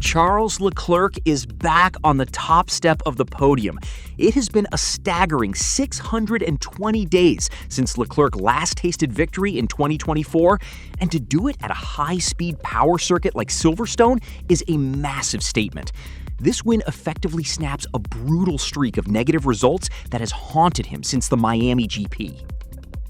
Charles Leclerc is back on the top step of the podium. It has been a staggering 620 days since Leclerc last tasted victory in 2024, and to do it at a high-speed power circuit like Silverstone is a massive statement. This win effectively snaps a brutal streak of negative results that has haunted him since the Miami GP.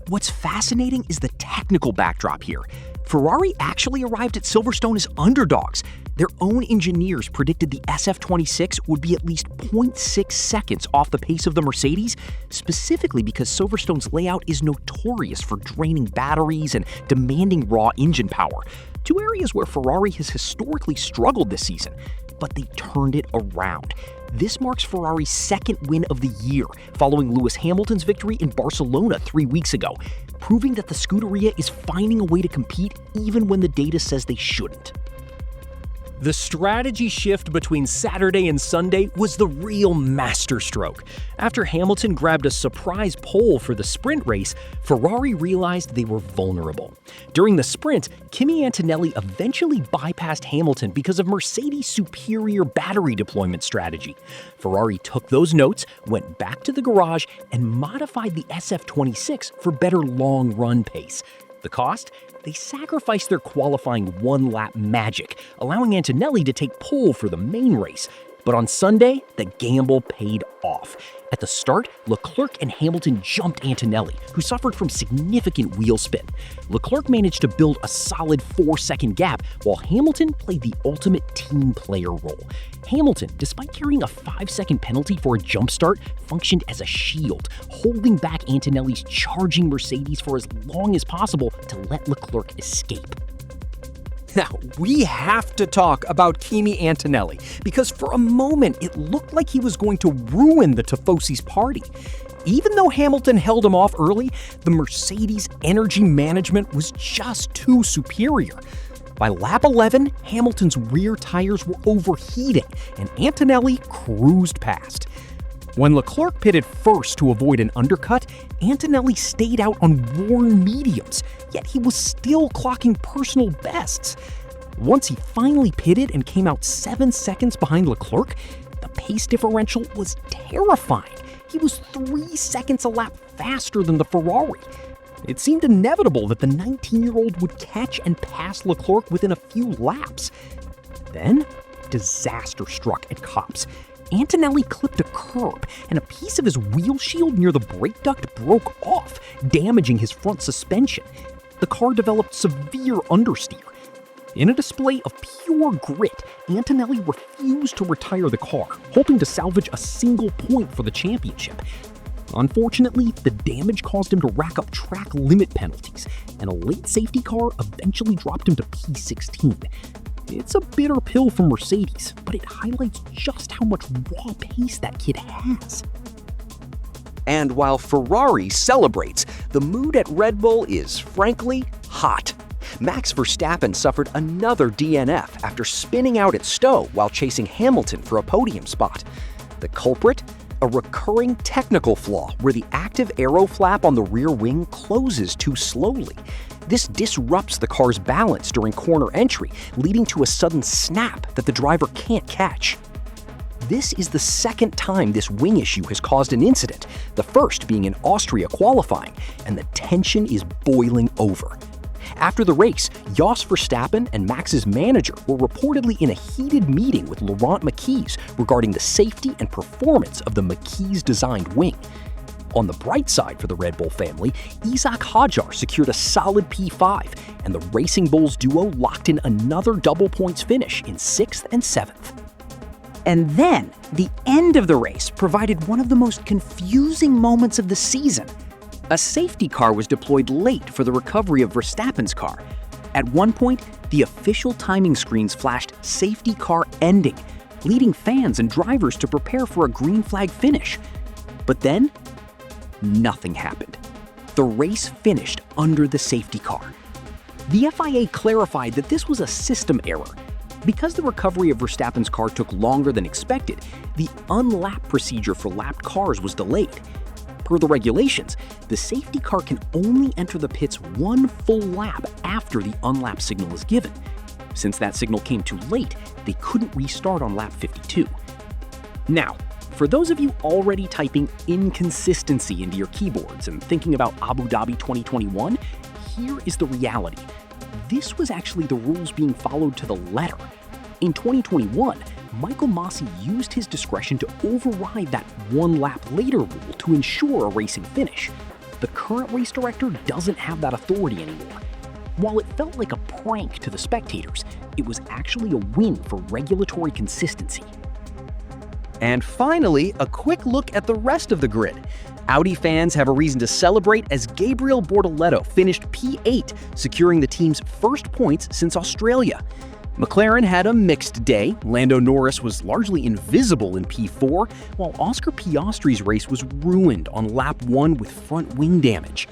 What's fascinating is the technical backdrop here. Ferrari actually arrived at Silverstone as underdogs. Their own engineers predicted the SF26 would be at least 0.6 seconds off the pace of the Mercedes, specifically because Silverstone's layout is notorious for draining batteries and demanding raw engine power, two areas where Ferrari has historically struggled this season. But they turned it around. This marks Ferrari's second win of the year, following Lewis Hamilton's victory in Barcelona 3 weeks ago, proving that the Scuderia is finding a way to compete even when the data says they shouldn't. The strategy shift between Saturday and Sunday was the real masterstroke. After Hamilton grabbed a surprise pole for the sprint race, Ferrari realized they were vulnerable. During the sprint, Kimi Antonelli eventually bypassed Hamilton because of Mercedes' superior battery deployment strategy. Ferrari took those notes, went back to the garage, and modified the SF26 for better long-run pace. The cost? They sacrificed their qualifying one-lap magic, allowing Antonelli to take pole for the main race. But on Sunday, the gamble paid off. At the start, Leclerc and Hamilton jumped Antonelli, who suffered from significant wheel spin. Leclerc managed to build a solid 4-second gap, while Hamilton played the ultimate team player role. Hamilton, despite carrying a 5-second penalty for a jump start, functioned as a shield, holding back Antonelli's charging Mercedes for as long as possible to let Leclerc escape. Now, we have to talk about Kimi Antonelli, because for a moment it looked like he was going to ruin the Tifosi's party. Even though Hamilton held him off early, the Mercedes energy management was just too superior. By lap 11, Hamilton's rear tires were overheating, and Antonelli cruised past. When Leclerc pitted first to avoid an undercut, Antonelli stayed out on worn mediums, yet he was still clocking personal bests. Once he finally pitted and came out 7 seconds behind Leclerc, the pace differential was terrifying. He was 3 seconds a lap faster than the Ferrari. It seemed inevitable that the 19-year-old would catch and pass Leclerc within a few laps. Then, disaster struck at Copse. Antonelli clipped a curb, and a piece of his wheel shield near the brake duct broke off, damaging his front suspension. The car developed severe understeer. In a display of pure grit, Antonelli refused to retire the car, hoping to salvage a single point for the championship. Unfortunately, the damage caused him to rack up track limit penalties, and a late safety car eventually dropped him to P16. It's a bitter pill for Mercedes, but it highlights just how much raw pace that kid has. And while Ferrari celebrates, the mood at Red Bull is, frankly, hot. Max Verstappen suffered another DNF after spinning out at Stowe while chasing Hamilton for a podium spot. The culprit? A recurring technical flaw where the active Aero flap on the rear wing closes too slowly. This disrupts the car's balance during corner entry, leading to a sudden snap that the driver can't catch. This is the second time this wing issue has caused an incident, the first being in Austria qualifying, and the tension is boiling over. After the race, Jos Verstappen and Max's manager were reportedly in a heated meeting with Laurent Mekies regarding the safety and performance of the Mekies-designed wing. On the bright side for the Red Bull family, Isaac Hadjar secured a solid P5, and the Racing Bulls duo locked in another double points finish in 6th and 7th. And then, the end of the race provided one of the most confusing moments of the season. A safety car was deployed late for the recovery of Verstappen's car. At one point, the official timing screens flashed "safety car ending," leading fans and drivers to prepare for a green flag finish. But then, nothing happened. The race finished under the safety car. The FIA clarified that this was a system error. Because the recovery of Verstappen's car took longer than expected, the unlap procedure for lapped cars was delayed. Per the regulations, the safety car can only enter the pits one full lap after the unlap signal is given. Since that signal came too late, they couldn't restart on lap 52. Now, for those of you already typing inconsistency into your keyboards and thinking about Abu Dhabi 2021, here is the reality. This was actually the rules being followed to the letter. In 2021, Michael Masi used his discretion to override that one lap later rule to ensure a racing finish. The current race director doesn't have that authority anymore. While it felt like a prank to the spectators, it was actually a win for regulatory consistency. And finally, a quick look at the rest of the grid. Audi fans have a reason to celebrate as Gabriel Bortoleto finished P8, securing the team's first points since Australia. McLaren had a mixed day. Lando Norris was largely invisible in P4, while Oscar Piastri's race was ruined on lap 1 with front wing damage.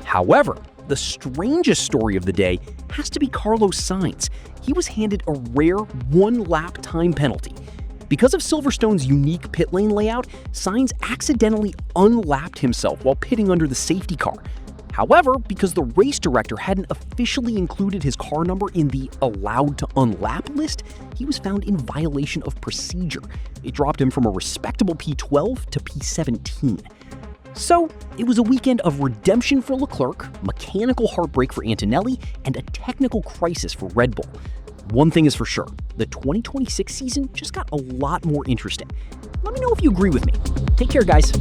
However, the strangest story of the day has to be Carlos Sainz. He was handed a rare one-lap time penalty. Because of Silverstone's unique pit lane layout, Sainz accidentally unlapped himself while pitting under the safety car. However, because the race director hadn't officially included his car number in the allowed to unlap list, he was found in violation of procedure. It dropped him from a respectable P12 to P17. So, it was a weekend of redemption for Leclerc, mechanical heartbreak for Antonelli, and a technical crisis for Red Bull. One thing is for sure, the 2026 season just got a lot more interesting. Let me know if you agree with me. Take care, guys.